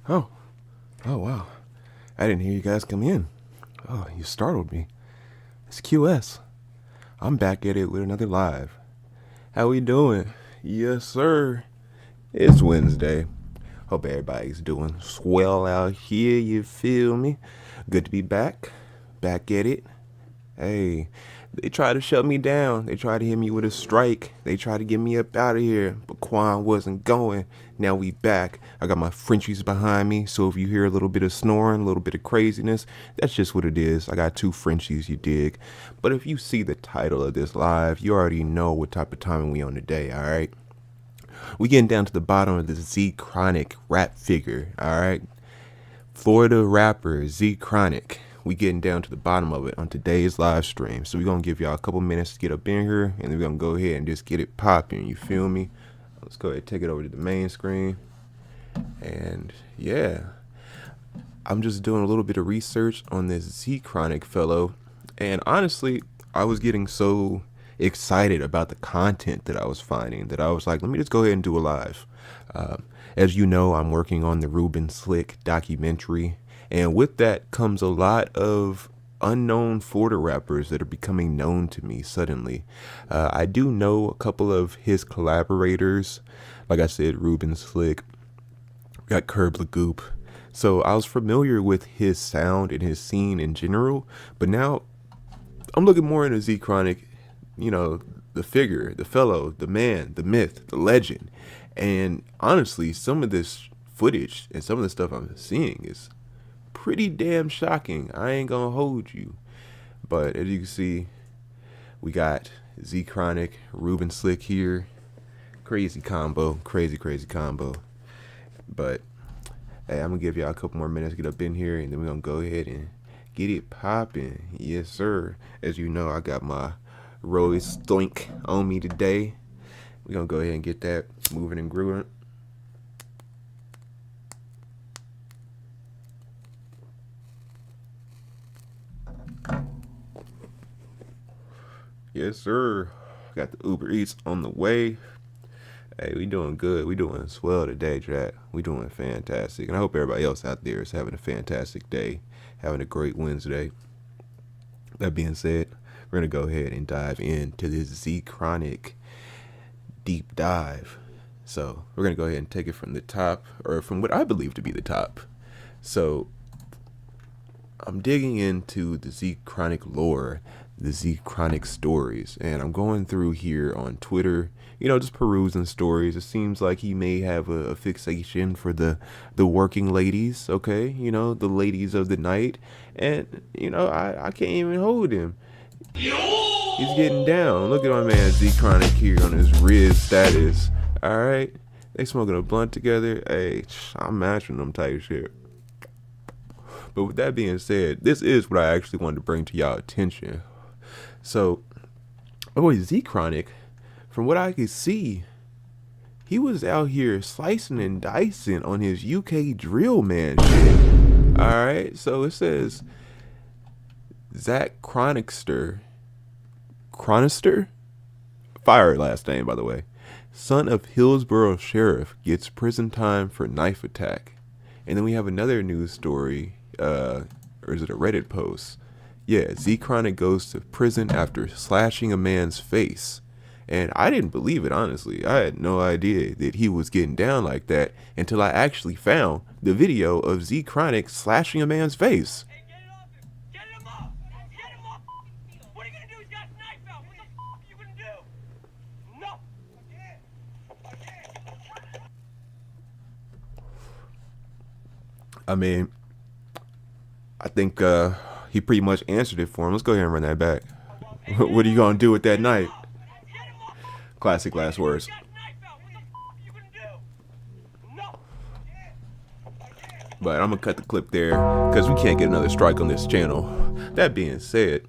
Oh, oh wow. I didn't hear you guys come in. Oh, you startled me. It's QS. I'm back at it with another live. How we doing? Yes, sir. It's Wednesday. Hope everybody's doing swell out here, you feel me? Good to be back. Back at it. Hey, they tried to shut me down. They tried to hit me with a strike. They tried to get me up out of here, but Quan wasn't going. Now we back. I got my Frenchies behind me, so if you hear a little bit of snoring, a little bit of craziness, that's just what it is. I got two Frenchies, you dig? But if you see the title of this live, you already know what type of timing we on today, alright? We getting down to the bottom of the Zchronik rap figure, alright? Florida rapper Zchronik. We getting down to the bottom of it on today's live stream. So we're going to give y'all a couple minutes to get up in here, and then we're going to go ahead and just get it popping, you feel me? Let's go ahead and take it over to the main screen. And yeah, I'm just doing a little bit of research on this Zchronik fellow. And honestly, I was getting so excited about the content that I was finding that I was like, let me just go ahead and do a live. As you know, I'm working on the Ruben Slick documentary. And with that comes a lot of unknown Florida rappers that are becoming known to me suddenly. I do know a couple of his collaborators. Like I said, Ruben Slick, got Curb Lagoop. So I was familiar with his sound and his scene in general. But now I'm looking more into Zchronik, you know, the figure, the fellow, the man, the myth, the legend. And honestly, some of this footage and some of the stuff I'm seeing is pretty damn shocking. I ain't gonna hold you. But as you can see, we got Zchronik, Ruben Slick here. Crazy combo. Crazy combo. But hey, I'm gonna give y'all a couple more minutes to get up in here, and then we're gonna go ahead and get it popping. Yes, sir. As you know, I got my Royce Stoink on me today. We're gonna go ahead and get that moving and grooving. Yes, sir. Got the Uber Eats on the way. Hey, we doing good. We doing swell today, chat. We doing fantastic. And I hope everybody else out there is having a fantastic day, having a great Wednesday. That being said, we're going to go ahead and dive into this Zchronik deep dive. So we're going to go ahead and take it from the top, or from what I believe to be the top. So I'm digging into the Zchronik lore, the Zchronik stories, and I'm going through here on Twitter, you know, just perusing stories. It seems like he may have a fixation for the working ladies, okay, you know, the ladies of the night, and you know, I can't even hold him. He's getting down. Look at my man Zchronik here on his Riz status. All right, they smoking a blunt together. Hey, I'm matching them type shit. But with that being said, this is what I actually wanted to bring to y'all attention. So, Zchronik, from what I could see, he was out here slicing and dicing on his UK drill man shit. Alright, so it says Zach Chronister, fire last name by the way, son of Hillsborough sheriff gets prison time for knife attack. And then we have another news story, or is it a Reddit post? Yeah, Zchronik goes to prison after slashing a man's face. And I didn't believe it, honestly. I had no idea that he was getting down like that until I actually found the video of Zchronik slashing a man's face. Hey, get it off him! Get him up! Get him up! What are you gonna do? He's got a knife out! What the f are you gonna do? No! I mean, I think he pretty much answered it for him. Let's go ahead and run that back. What are you gonna do with that knife? Classic last words. But I'm gonna cut the clip there because we can't get another strike on this channel. That being said,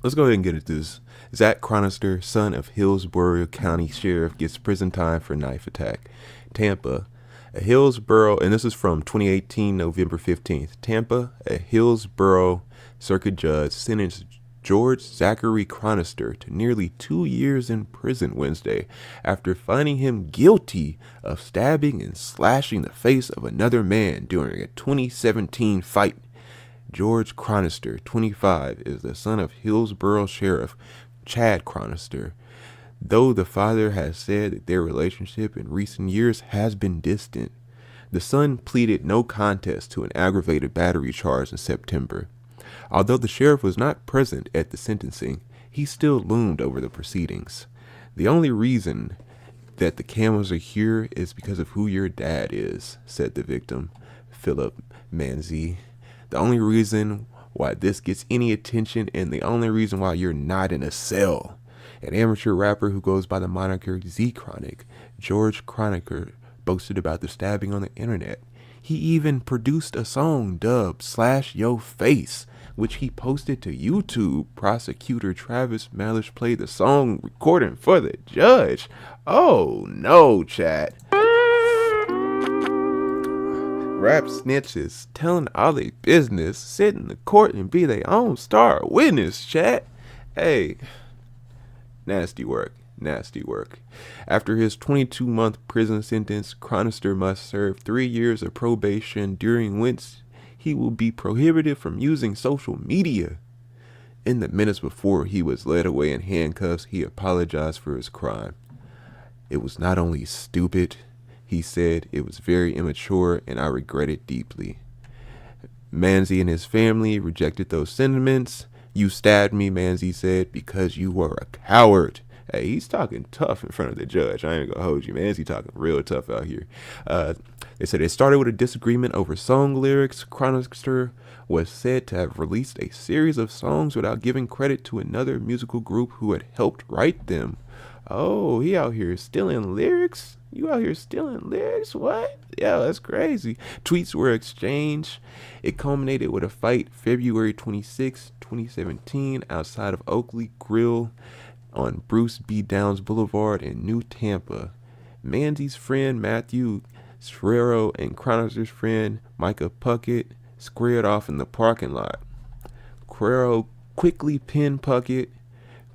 let's go ahead and get into this. Zach Chronister, son of Hillsborough County Sheriff, gets prison time for knife attack. Tampa, a Hillsborough, and this is from 2018, November 15th. Tampa, a Hillsborough circuit judge sentenced George Zachary Chronister to nearly 2 years in prison Wednesday after finding him guilty of stabbing and slashing the face of another man during a 2017 fight. George Chronister, 25, is the son of Hillsborough Sheriff Chad Chronister, though the father has said that their relationship in recent years has been distant. The son pleaded no contest to an aggravated battery charge in September. Although the sheriff was not present at the sentencing, he still loomed over the proceedings. The only reason that the cameras are here is because of who your dad is, said the victim, Philip Manzi. The only reason why this gets any attention and the only reason why you're not in a cell. An amateur rapper who goes by the moniker Zchronik, George Chroniker, boasted about the stabbing on the internet. He even produced a song dubbed Slash Yo Face, which he posted to YouTube. Prosecutor Travis Malish played the song recording for the judge. Oh no, chat. Rap snitches telling all their business, sit in the court and be their own star witness, chat. Hey, nasty work. Nasty work. After his 22-month prison sentence, Chronister must serve 3 years of probation, during which he will be prohibited from using social media. In the minutes before he was led away in handcuffs, he apologized for his crime. It was not only stupid, he said, it was very immature and I regret it deeply. Manzi and his family rejected those sentiments. You stabbed me, Manzi said, because you were a coward. Hey, he's talking tough in front of the judge. I ain't gonna hold you, man. He's talking real tough out here. They said it started with a disagreement over song lyrics. Chronister was said to have released a series of songs without giving credit to another musical group who had helped write them. Oh, he out here stealing lyrics? You out here stealing lyrics? What? Yeah, that's crazy. Tweets were exchanged. It culminated with a fight February 26, 2017, outside of Oakley Grill on Bruce B. Downs Boulevard in New Tampa. Manzi's friend Matthew Zchronik and Chronister's friend Micah Puckett squared off in the parking lot. Zchronik quickly pinned Puckett.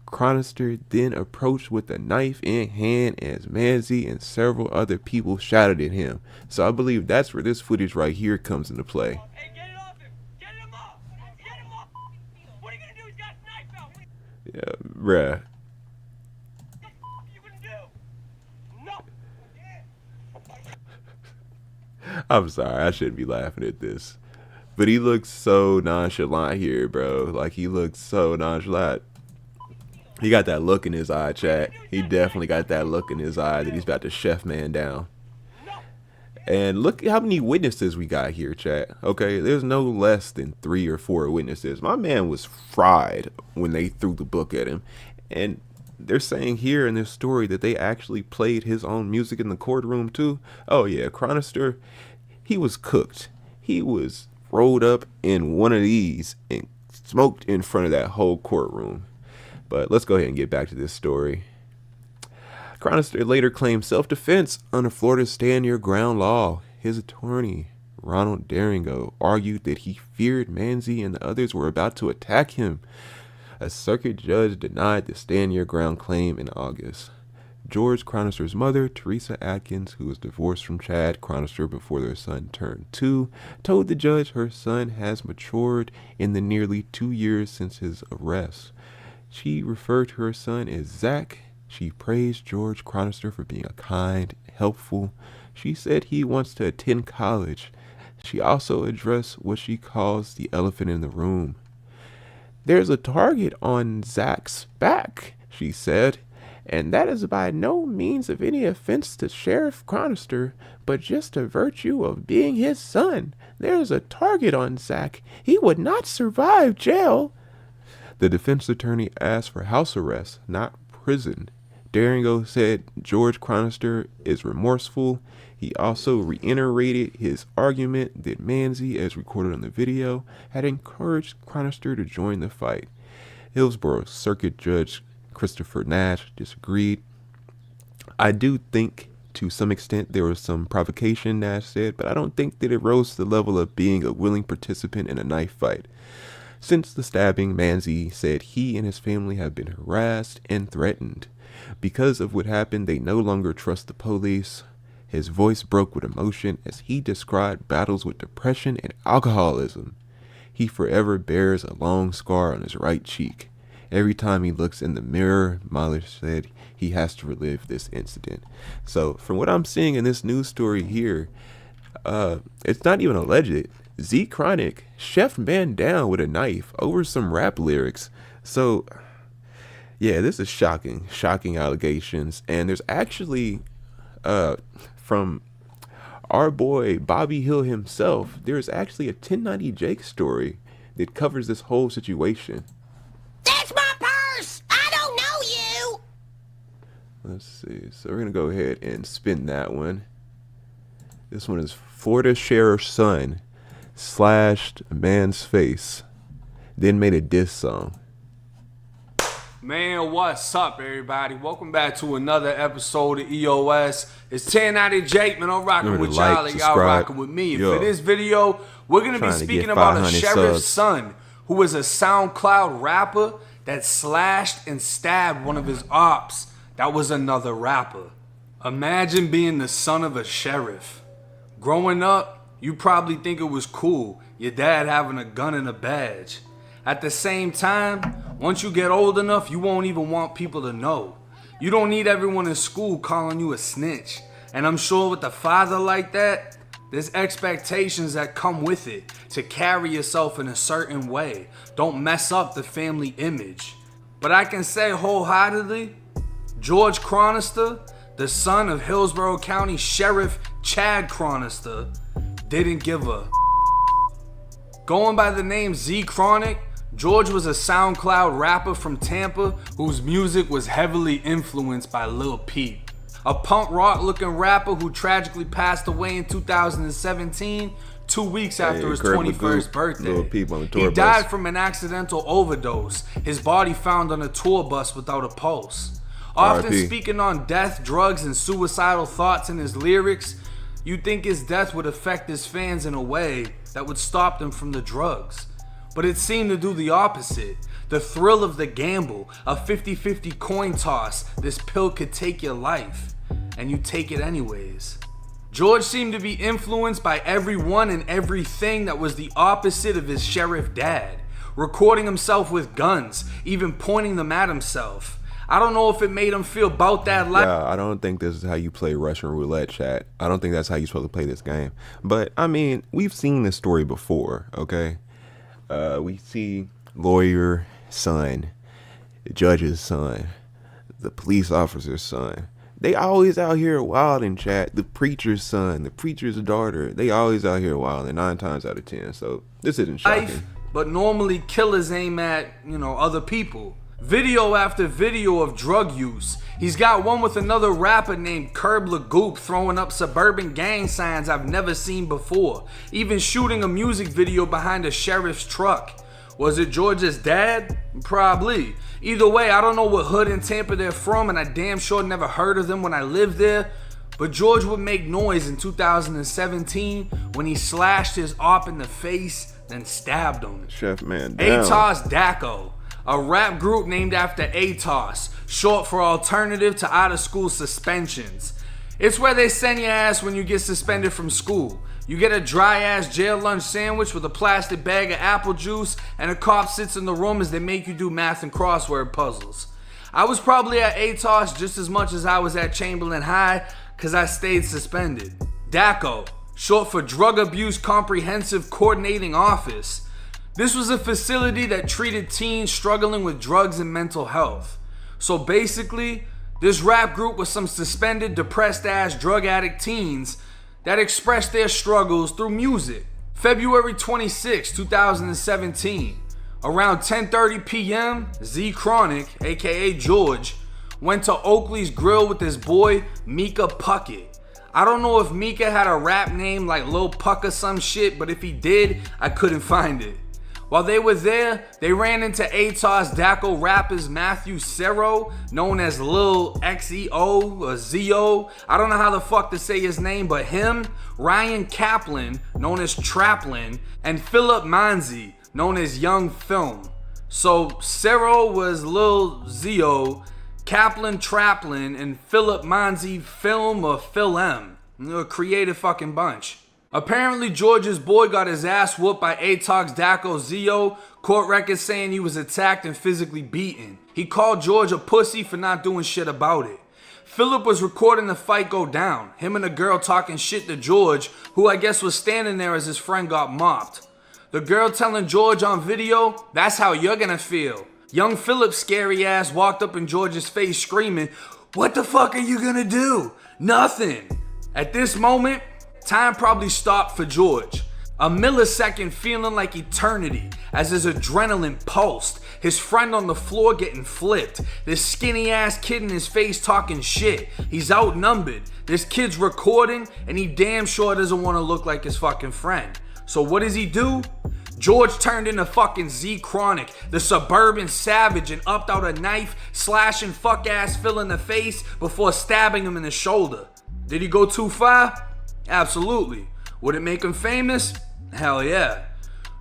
Chronister then approached with a knife in hand as Manzi and several other people shouted at him. So I believe that's where this footage right here comes into play. Hey, get it off him! Get him off! Get him off! What are you gonna do? He's got a knife out! Yeah, bruh. What are you gonna do? No! I'm sorry, I shouldn't be laughing at this. But he looks so nonchalant here, bro. Like, he looks so nonchalant. He got that look in his eye, chat. He definitely got that look in his eye that he's about to chef man down. And look at how many witnesses we got here, chat. Okay, there's no less than 3 or 4 witnesses. My man was fried when they threw the book at him. And they're saying here in this story that they actually played his own music in the courtroom too. Oh yeah, Chronister, he was cooked. He was rolled up in one of these and smoked in front of that whole courtroom. But let's go ahead and get back to this story. Chronister later claimed self-defense under Florida's stand your ground law. His attorney, Ronald Daringo, argued that he feared Manzi and the others were about to attack him. A circuit judge denied the stand your ground claim in August. George Chronister's mother, Teresa Atkins, who was divorced from Chad Chronister before their son turned 2, told the judge her son has matured in the nearly 2 years since his arrest. She referred to her son as Zach. She praised George Chronister for being a kind, helpful. She said he wants to attend college. She also addressed what she calls the elephant in the room. There's a target on Zach's back, she said, and that is by no means of any offense to Sheriff Chronister, but just a virtue of being his son. There's a target on Zach. He would not survive jail. The defense attorney asked for house arrest, not prison. Daringo said George Chronister is remorseful. He also reiterated his argument that Manzi, as recorded on the video, had encouraged Chronister to join the fight. Hillsborough Circuit Judge Christopher Nash disagreed. I do think to some extent there was some provocation, Nash said, but I don't think that it rose to the level of being a willing participant in a knife fight. Since the stabbing, Manzi said he and his family have been harassed and threatened. Because of what happened, they no longer trust the police. His voice broke with emotion as he described battles with depression and alcoholism. He forever bears a long scar on his right cheek. Every time he looks in the mirror, Mahler said he has to relive this incident. So from what I'm seeing in this news story here, it's not even alleged. Zchronik chef man down with a knife over some rap lyrics. So yeah, this is shocking allegations. And there's actually from our boy Bobby Hill himself, there's actually a 1090 Jake story that covers this whole situation. That's my purse! I don't know you! Let's see. So we're going to go ahead and spin that one. This one is Florida sheriff's son slashed a man's face, then made a diss song. Man, what's up, everybody? Welcome back to another episode of EOS. It's 1090 Jake, man. I'm rocking with y'all, and y'all rocking with me. And for this video, we're going to be speaking about a sheriff's son who is a SoundCloud rapper that slashed and stabbed one of his ops that was another rapper. Imagine being the son of a sheriff. Growing up, you probably think it was cool, your dad having a gun and a badge. At the same time, once you get old enough, you won't even want people to know. You don't need everyone in school calling you a snitch. And I'm sure with a father like that, there's expectations that come with it to carry yourself in a certain way. Don't mess up the family image. But I can say wholeheartedly, George Chronister, the son of Hillsborough County Sheriff Chad Chronister, didn't give a. Going by the name Zchronik, George was a SoundCloud rapper from Tampa whose music was heavily influenced by Lil Peep, a punk rock looking rapper who tragically passed away in 2017, 2 weeks after his 21st birthday. Lil Peep on the tour he bus. died from an accidental overdose, his body found on a tour bus without a pulse. Often R.I.P. speaking on death, drugs, and suicidal thoughts in his lyrics, you'd think his death would affect his fans in a way that would stop them from the drugs. But it seemed to do the opposite. The thrill of the gamble, a 50-50 coin toss, this pill could take your life, and you take it anyways. George seemed to be influenced by everyone and everything that was the opposite of his sheriff dad, recording himself with guns, even pointing them at himself. I don't know if it made him feel about that life. Yeah, I don't think this is how you play Russian roulette, chat. I don't think that's how you're supposed to play this game. But, I mean, we've seen this story before, okay? We see lawyer son, judge's son, the police officer's son. They always out here wilding, chat. The preacher's son, the preacher's daughter. They always out here wilding 9 times out of 10. So this isn't shocking. But normally killers aim at, other people. Video after video of drug use. He's got one with another rapper named Curb Lagoop throwing up suburban gang signs I've never seen before. Even shooting a music video behind a sheriff's truck. Was it George's dad? Probably. Either way, I don't know what hood in Tampa they're from, and I damn sure never heard of them when I lived there. But George would make noise in 2017 when he slashed his op in the face, then stabbed him. Chef man down. Atos Daco, a rap group named after ATOS, short for Alternative to Out of School Suspensions. It's where they send your ass when you get suspended from school. You get a dry ass jail lunch sandwich with a plastic bag of apple juice, and a cop sits in the room as they make you do math and crossword puzzles. I was probably at ATOS just as much as I was at Chamberlain High, cause I stayed suspended. DACO, short for Drug Abuse Comprehensive Coordinating Office. This was a facility that treated teens struggling with drugs and mental health. So basically, this rap group was some suspended, depressed ass drug addict teens that expressed their struggles through music. February 26, 2017, around 10:30 p.m., Zchronik, aka George, went to Oakley's Grill with his boy Mika Puckett. I don't know if Mika had a rap name like Lil Puck or some shit, but if he did, I couldn't find it. While they were there, they ran into ATOS Daco rappers Matthew Serro, known as Lil XEO or Zio. I don't know how the fuck to say his name, but him, Ryan Kaplan, known as Traplin, and Philip Manzi, known as Young Film. So Cyril was Lil Zio, Kaplan Traplin, and Philip Monzi Film or Phil M. A creative fucking bunch. Apparently George's boy got his ass whooped by Atox Daco Zio. Court records saying he was attacked and physically beaten. He called George a pussy for not doing shit about it. Philip was recording the fight go down, him and a girl talking shit to George, who I guess was standing there as his friend got mopped. The girl telling George on video, "That's how you're gonna feel." Young Philip's scary ass walked up in George's face screaming, "What the fuck are you gonna do?" Nothing. At this moment, time probably stopped for George. A millisecond feeling like eternity as his adrenaline pulsed. His friend on the floor getting flipped. This skinny ass kid in his face talking shit. He's outnumbered. This kid's recording and he damn sure doesn't want to look like his fucking friend. So what does he do? George turned into fucking Zchronik, the suburban savage, and upped out a knife, slashing fuck ass Phil in the face before stabbing him in the shoulder. Did he go too far? Absolutely. Would it make him famous? Hell yeah.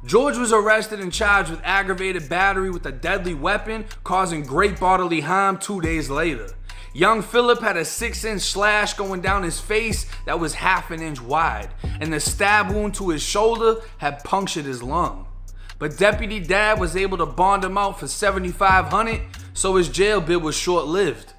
George was arrested and charged with aggravated battery with a deadly weapon, causing great bodily harm 2 days later. Young Philip had a 6-inch slash going down his face that was half an inch wide, and the stab wound to his shoulder had punctured his lung. But Deputy Dad was able to bond him out for $7,500, so his jail bid was short-lived.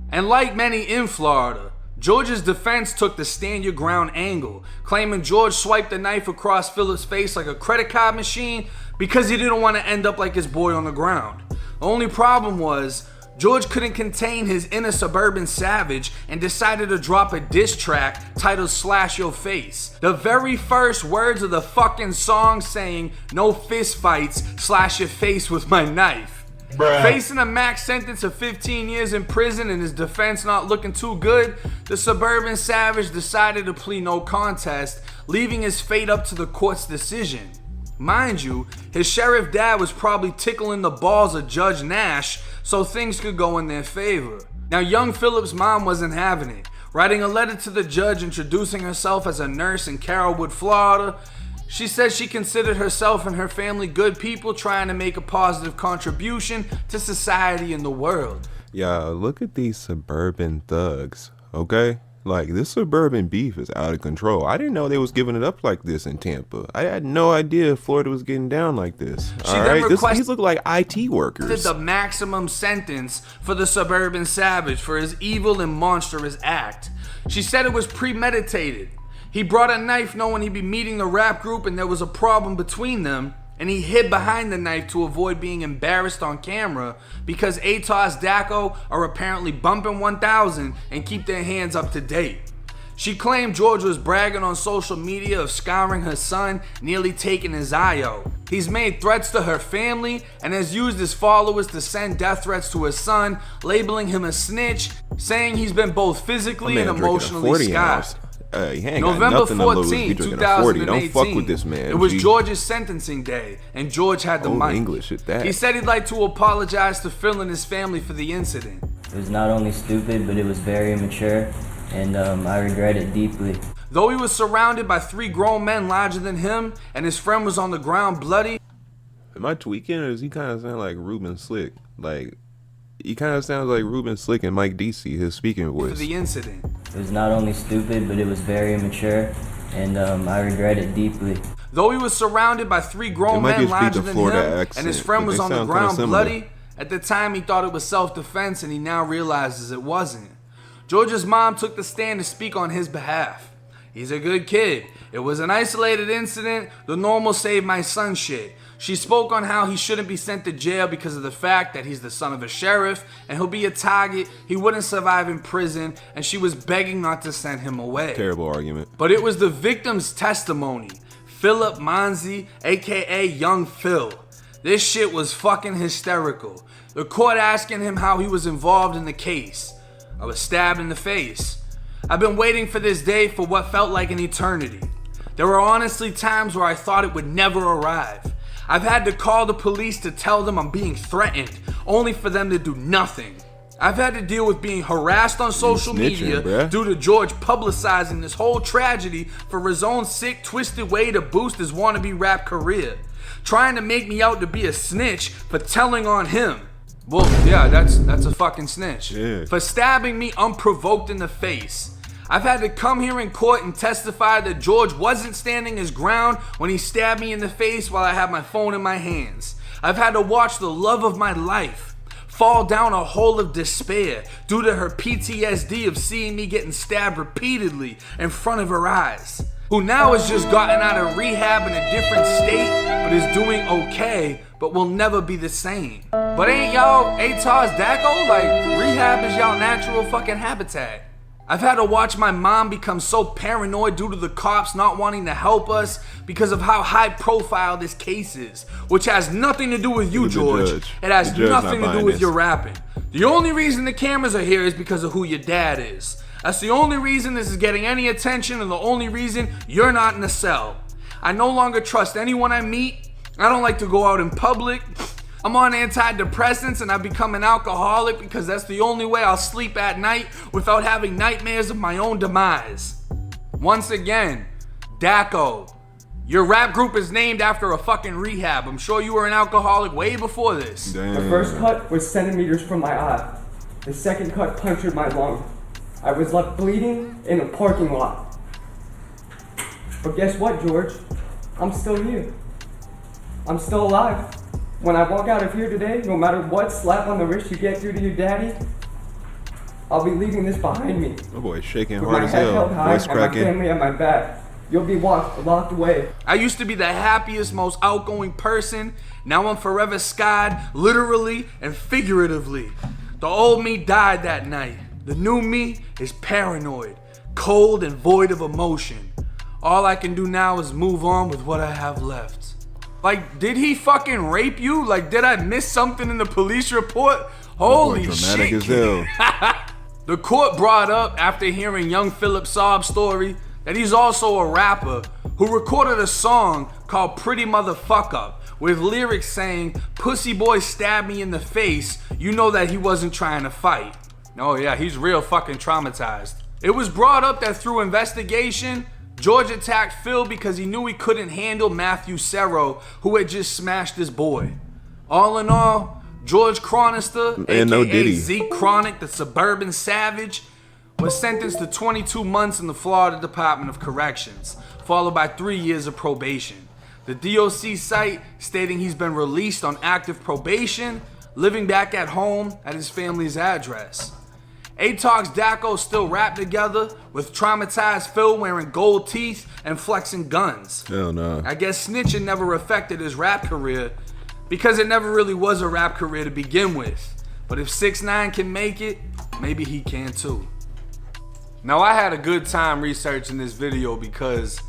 And like many in Florida, George's defense took the stand your ground angle, claiming George swiped the knife across Philip's face like a credit card machine because he didn't want to end up like his boy on the ground. The only problem was, George couldn't contain his inner suburban savage and decided to drop a diss track titled Slash Your Face. The very first words of the fucking song saying, "No fist fights, slash your face with my knife." Bruh. Facing a max sentence of 15 years in prison and his defense not looking too good, the suburban savage decided to plead no contest, leaving his fate up to the court's decision. Mind you, his sheriff dad was probably tickling the balls of Judge Nash so things could go in their favor. Now young Philip's mom wasn't having it. Writing a letter to the judge introducing herself as a nurse in Carrollwood, Florida, she said she considered herself and her family good people trying to make a positive contribution to society and the world. Yeah, look at these suburban thugs, okay? Like, this suburban beef is out of control. I didn't know they was giving it up like this in Tampa. I had no idea Florida was getting down like this. All right, these look like IT workers. The maximum sentence for the suburban savage for his evil and monstrous act. She said it was premeditated. He brought a knife knowing he'd be meeting the rap group and there was a problem between them, and he hid behind the knife to avoid being embarrassed on camera because Atos Daco are apparently bumping 1,000 and keep their hands up to date. She claimed George was bragging on social media of scarring her son, nearly taking his eye out. He's made threats to her family and has used his followers to send death threats to his son, labeling him a snitch, saying he's been both physically and emotionally scarred. November 14, 2018. Don't fuck with this man. It was George's sentencing day, and George had the mic. English at that. He said he'd like to apologize to Phil and his family for the incident. It was not only stupid, but it was very immature, and I regret it deeply. Though he was surrounded by 3 grown men larger than him, and his friend was on the ground bloody. Am I tweaking, or does he kind of sound like Ruben Slick? Like, he kind of sounds like Ruben Slick and Mike DC, his speaking voice. For the incident. It was not only stupid, but it was very immature, and I regret it deeply. Though he was surrounded by 3 grown men larger than him, and his friend was on the ground bloody, at the time he thought it was self-defense, and he now realizes it wasn't. George's mom took the stand to speak on his behalf. He's a good kid. It was an isolated incident, the normal save my son shit. She spoke on how he shouldn't be sent to jail because of the fact that he's the son of a sheriff and he'll be a target, he wouldn't survive in prison, and she was begging not to send him away. Terrible argument. But it was the victim's testimony. Philip Monzi, aka Young Phil. This shit was fucking hysterical. The court asking him how he was involved in the case. I was stabbed in the face. I've been waiting for this day for what felt like an eternity. There were honestly times where I thought it would never arrive. I've had to call the police to tell them I'm being threatened, only for them to do nothing. I've had to deal with being harassed on social media due to George publicizing this whole tragedy for his own sick, twisted way to boost his wannabe rap career. trying to make me out to be a snitch for telling on him. Well, yeah, that's a fucking snitch. Yeah. For stabbing me unprovoked in the face. I've had to come here in court and testify that George wasn't standing his ground when he stabbed me in the face while I had my phone in my hands. I've had to watch the love of my life fall down a hole of despair due to her PTSD of seeing me getting stabbed repeatedly in front of her eyes. Who now has just gotten out of rehab in a different state, but is doing okay, but will never be the same. But ain't y'all ATAR's Daco? Like, rehab is y'all natural fucking habitat. I've had to watch my mom become so paranoid due to the cops not wanting to help us because of how high profile this case is, which has nothing to do with you, George. It has nothing to do with your rapping. The only reason the cameras are here is because of who your dad is. That's the only reason this is getting any attention and the only reason you're not in a cell. I no longer trust anyone I meet. I don't like to go out in public. I'm on antidepressants and I've become an alcoholic because that's the only way I'll sleep at night without having nightmares of my own demise. Once again, Daco. Your rap group is named after a fucking rehab. I'm sure you were an alcoholic way before this. Damn. The first cut was centimeters from my eye. The second cut punctured my lung. I was left bleeding in a parking lot. But guess what, George? I'm still here. I'm still alive. When I walk out of here today, no matter what slap on the wrist you get through to your daddy, I'll be leaving this behind me. Oh boy, shaking With hard my as head hell. held high Voice and my cracking. family at my back. You'll be locked away. I used to be the happiest, most outgoing person. Now I'm forever scarred, literally and figuratively. The old me died that night. The new me is paranoid, cold and void of emotion. All I can do now is move on with what I have left. Like, did he fucking rape you? Like, did I miss something in the police report? Holy dramatic shit. as hell. The court brought up, after hearing young Philip's sob story, that he's also a rapper who recorded a song called Pretty Motherfuck Up with lyrics saying, "Pussy boy stabbed me in the face, you know that he wasn't trying to fight." Oh yeah, he's real fucking traumatized. It was brought up that through investigation, George attacked Phil because he knew he couldn't handle Matthew Serro, who had just smashed his boy. All in all, George Chronister, aka Zchronik, the suburban savage, was sentenced to 22 months in the Florida Department of Corrections, followed by 3 years of probation. The DOC site stating he's been released on active probation, living back at home at his family's address. ATAR's Daco still rap together with traumatized Phil wearing gold teeth and flexing guns. Hell no. I guess snitching never affected his rap career because it never really was a rap career to begin with. But if 6ix9ine can make it, maybe he can too. Now I had a good time researching this video because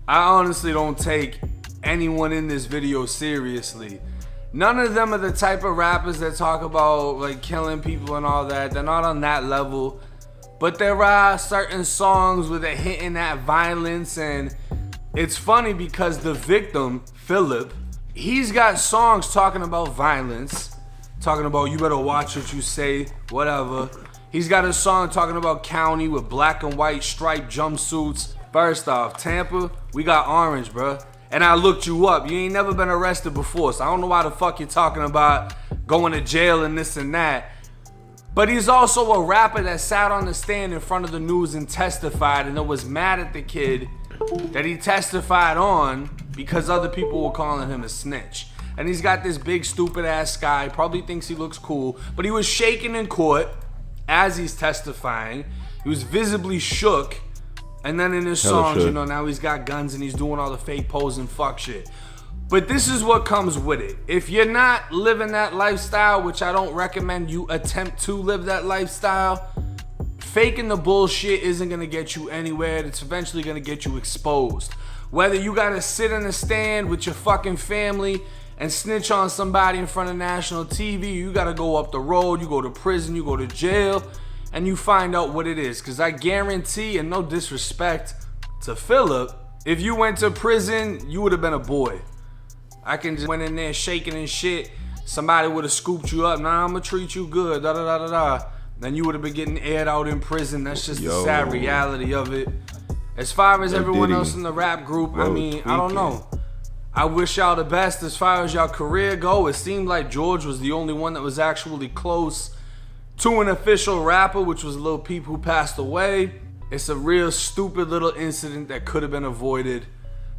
I honestly don't take anyone in this video seriously. None of them are the type of rappers that talk about like killing people and all that. They're not on that level. But there are certain songs where they're hitting that violence, and it's funny because the victim, Philip, he's got songs talking about violence, talking about you better watch what you say, whatever. He's got a song talking about county with black and white striped jumpsuits. First off, Tampa, we got orange, bruh. And I looked you up. You ain't never been arrested before, so I don't know why the fuck you're talking about going to jail and this and that. But he's also a rapper that sat on the stand in front of the news and testified, and it was mad at the kid that he testified on because other people were calling him a snitch. And he's got this big stupid ass guy, probably thinks he looks cool, but he was shaking in court as he's testifying. He was visibly shook. And then in his songs, you know, now he's got guns and he's doing all the fake posing fuck shit. But this is what comes with it. If you're not living that lifestyle, which I don't recommend you attempt to live that lifestyle, faking the bullshit isn't gonna get you anywhere. It's eventually gonna get you exposed. Whether you gotta sit in a stand with your fucking family and snitch on somebody in front of national TV, you gotta go up the road, you go to prison, you go to jail, and you find out what it is. Because I guarantee, and no disrespect to Philip, if you went to prison, you would have been a boy. I can just went in there shaking and shit. Somebody would have scooped you up. Nah, I'm gonna treat you good. Da da da da da. Then you would have been getting aired out in prison. That's just the sad reality of it. As far as everyone else in the rap group, I mean, I don't know. I wish y'all the best as far as y'all career go. It seemed like George was the only one that was actually close to an official rapper, which was Lil Peep, who passed away. It's a real stupid little incident that could have been avoided,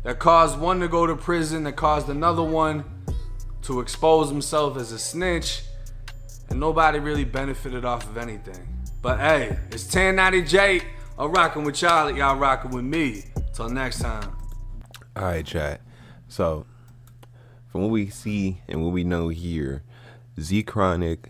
that caused one to go to prison, that caused another one to expose himself as a snitch, and nobody really benefited off of anything. But hey, it's 1090J. I'm rocking with y'all, y'all rocking with me. Till next time. All right, chat. So, from what we see and what we know here, Zchronik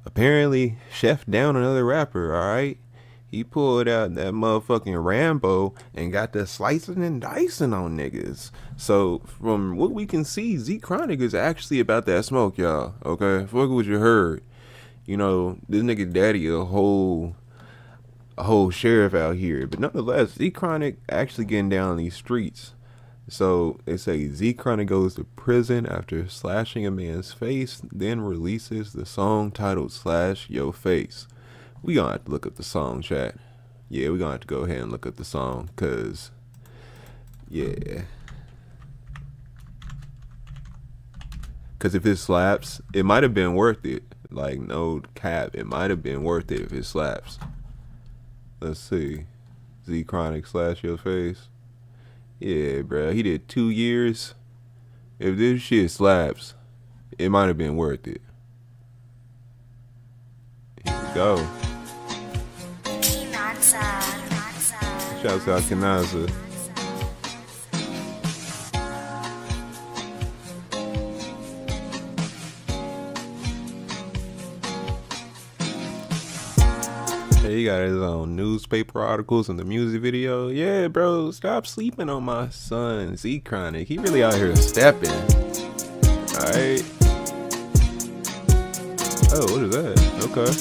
apparently chefed down another rapper, all right? He pulled out that motherfucking Rambo and got the slicing and dicing on niggas. So, from what we can see, Zchronik is actually about that smoke, y'all, okay? Fuck what you heard. You know, this nigga daddy a whole sheriff out here. But nonetheless, Zchronik actually getting down these streets. So they say Zchronik goes to prison after slashing a man's face, then releases the song titled Slash Yo Face. We gonna have to look up the song, chat. Yeah, we gonna have to go ahead and look up the song, cause yeah. Cause if it slaps, it might have been worth it. Like, no cap, it might have been worth it if it slaps. Let's see. Zchronik Slash Your Face. Yeah, bro. He did 2 years. If this shit slaps, it might have been worth it. Here we go. Shouts out Kinaza. He got his own newspaper articles and the music video. Yeah, bro, stop sleeping on my son, Zchronik. He really out here stepping. Alright. Oh, what is that? Okay.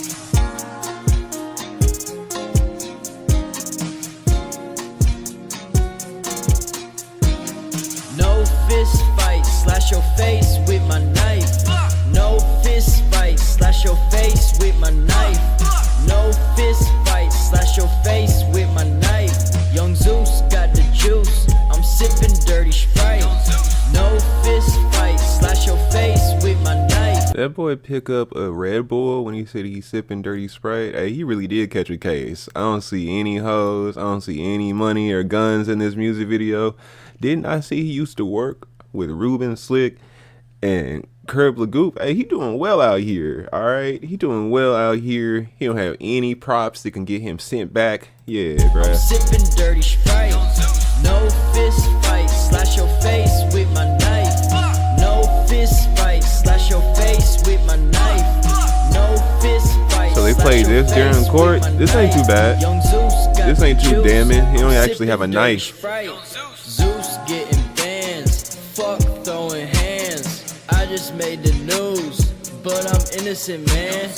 No fist fight, slash your face with my knife. No fist fight, slash your face with my knife. No fist fight, slash your face with my knife. Young Zeus got the juice, I'm sipping dirty Sprite. No fist fight, slash your face with my knife. That boy pick up a Red Bull when he said he's sipping dirty Sprite. Hey, he really did catch a case. I don't see any hoes, I don't see any money or guns in this music video. Didn't I see he used to work with Ruben Slick and Curb Lagoop? Hey, he doing well out here, all right? He doing well out here. He don't have any props that can get him sent back. Yeah, bro. I'm sipping dirty Sprite. No fist fight, slash your face with my knife. No fist fight, slash your face with my knife. No fist fight. So they played this during court. This ain't too bad. This ain't too damning. He don't actually have a knife. Zeus getting bands. Fuck throwing hands. I just made the news, but I'm innocent, man.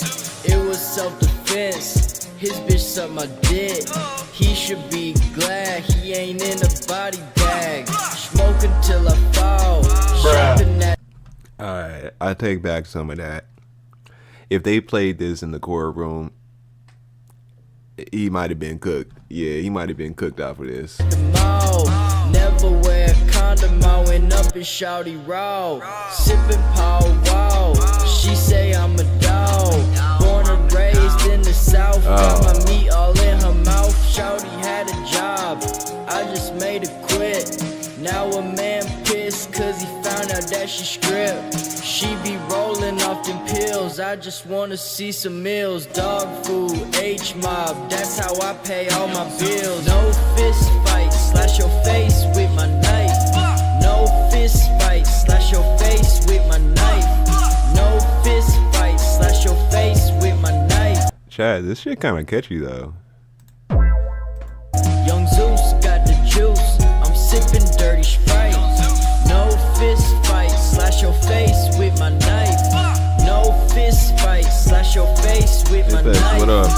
It was self-defense. His bitch sucked my dick. He should be glad he ain't in a body bag. Smoking till I fall. Alright, I take back some of that. If they played this in the courtroom, he might have been cooked. Yeah, he might have been cooked off of this. Never wear a condom, I went up and shouty raw. Sipping power wow. She say I'm a dog. Born and raised in the South. Got my meat all in her mouth. Shouty had a job, I just made her quit. Now a man pissed cause he found out that she stripped. She be rolling off them pills, I just wanna see some meals. Dog food, H-mob, that's how I pay all my bills. No fist fight, slash your face with my knife. No fist fight, slash your face with my knife. No fist fight, slash your face with my knife. Chad, this shit kinda catchy though. Young Zeus got the juice, I'm sipping dirty Sprite. No fist fight, slash your face with my knife. No fist fight, slash your face with my knife. What up?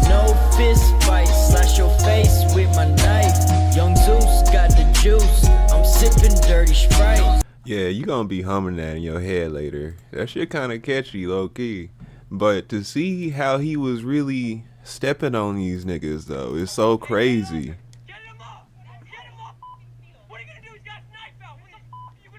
No fist fight, slash your face with my knife. Young Zeus got the juice, I'm sipping dirty Sprite. Yeah, you gonna be humming that in your head later. That shit kinda catchy, low key. But to see how he was really stepping on these niggas though, is so crazy. Get him up! Get him up! What are you gonna do? He's got a knife out. What the f are you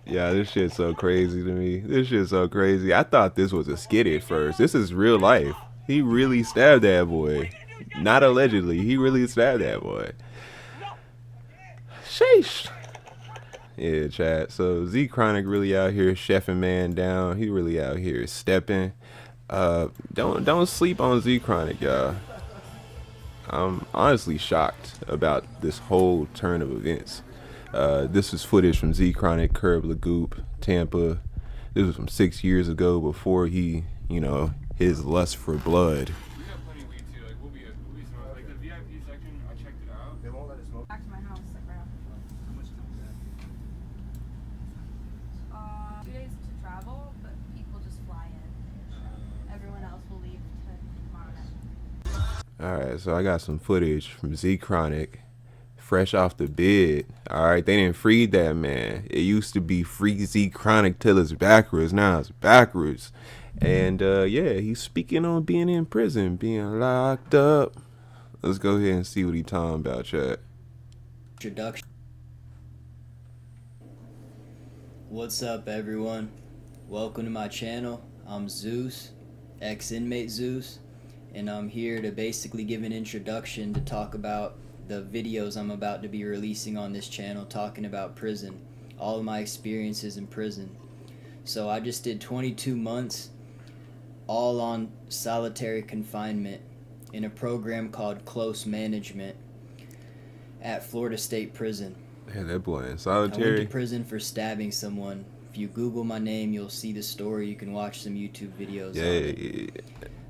Yeah, this shit's so crazy to me. This shit's so crazy. I thought this was a skit at first. This is real life. He really stabbed that boy. Not allegedly. He really stabbed that boy. Sheesh. Yeah, chat. So Zchronik really out here chefing man down. He really out here stepping. Don't sleep on Zchronik, y'all. I'm honestly shocked about this whole turn of events. This is footage from Zchronik, Curb Lagoop, Tampa. This was from 6 years ago before he, you know, his lust for blood. We got plenty of weed too. Like we'll be smart. Like the VIP section, I checked it out. They won't let us smoke. Back to my house, like right after work. How much time is that? 2 days to travel, but people just fly in. Everyone else will leave tomorrow night. Alright, so I got some footage from Zchronik, fresh off the bed. Alright, they didn't free that man. It used to be free Zchronik till it's backwards. Now it's backwards. And yeah, he's speaking on being in prison, being locked up. Let's go ahead and see what he's talking about, chat. Introduction. What's up, everyone? Welcome to my channel. I'm Zeus, ex-inmate Zeus, and I'm here to basically give an introduction to talk about the videos I'm about to be releasing on this channel, talking about prison, all of my experiences in prison. So I just did 22 months all on solitary confinement in a program called Close Management at Florida State Prison. Yeah, that boy in I went solitary. to prison for stabbing someone. If you Google my name, you'll see the story. You can watch some YouTube videos. Yeah.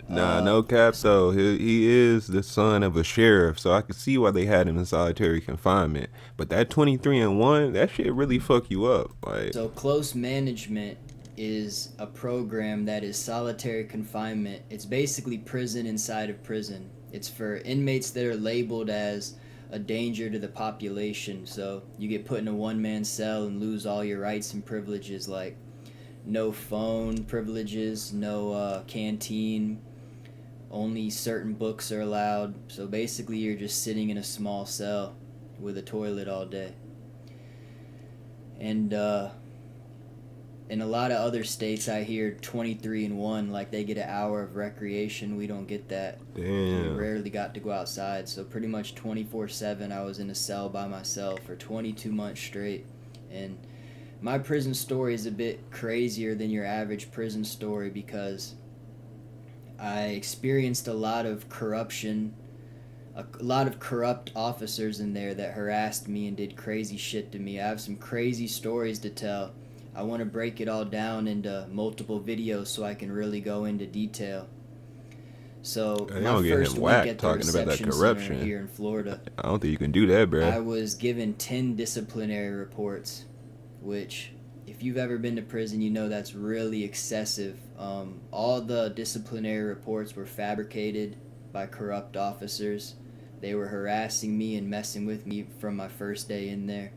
Nah, no cap though. He is the son of a sheriff, so I can see why they had him in solitary confinement. But that 23-1, that shit really fuck you up. Like, So Close Management is a program that is solitary confinement. It's basically prison inside of prison. It's for inmates that are labeled as a danger to the population. So you get put in a one-man cell and lose all your rights and privileges, like no phone privileges, no canteen, only certain books are allowed. So basically you're just sitting in a small cell with a toilet all day. And in a lot of other states, I hear 23-1, like they get an hour of recreation. We don't get that. damn. We rarely got to go outside. So pretty much 24/7, I was in a cell by myself for 22 months straight. And my prison story is a bit crazier than your average prison story because I experienced a lot of corruption, a lot of corrupt officers in there that harassed me and did crazy shit to me. I have some crazy stories to tell. I want to break it all down into multiple videos so I can really go into detail. So Hey, my don't get first him week whacked at the talking about that reception corruption. center here in Florida, I don't think you can do that, bro. I was given 10 disciplinary reports, which if you've ever been to prison, you know that's really excessive. All the disciplinary reports were fabricated by corrupt officers. They were harassing me and messing with me from my first day in there.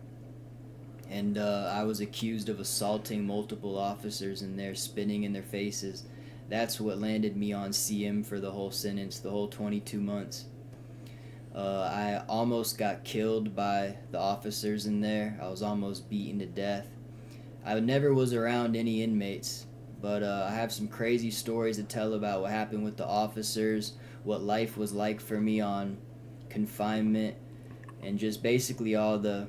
And I was accused of assaulting multiple officers in there, spitting in their faces. That's what landed me on CM for the whole sentence, the whole 22 months. I almost got killed by the officers in there. I was almost beaten to death. I never was around any inmates, but I have some crazy stories to tell about what happened with the officers, what life was like for me on confinement, and just basically all the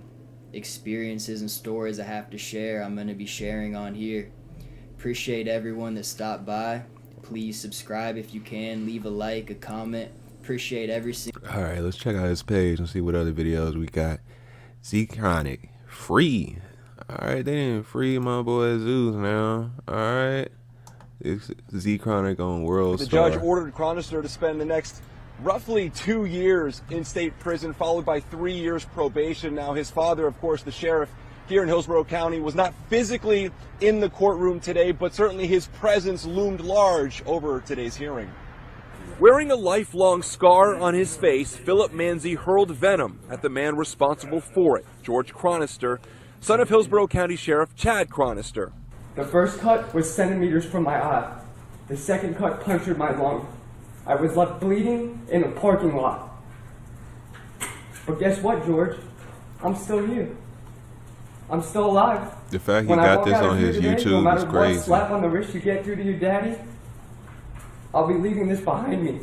experiences and stories I have to share, I'm going to be sharing on here. Appreciate everyone that stopped by. Please subscribe if you can, leave a like, a comment. Appreciate every single. Alright, let's check out his page and see what other videos we got. Zchronik, free. Alright, they didn't free my boy Zeus now. Alright. It's Zchronik on World The Star. judge ordered Chronister to spend the next roughly 2 years in state prison, followed by 3 years probation. Now, his father, of course, the sheriff here in Hillsborough County, was not physically in the courtroom today, but certainly his presence loomed large over today's hearing. Wearing a lifelong scar on his face, Philip Manzi hurled venom at the man responsible for it, George Chronister, son of Hillsborough County Sheriff Chad Chronister. The first cut was centimeters from my eye. The second cut punctured my lung. I was left bleeding in a parking lot. But guess what, George? I'm still here. I'm still alive. The fact he When I got walk this out of on here his today, no YouTube matter is what crazy. slap on the wrist you get through to your daddy, I'll be leaving this behind me.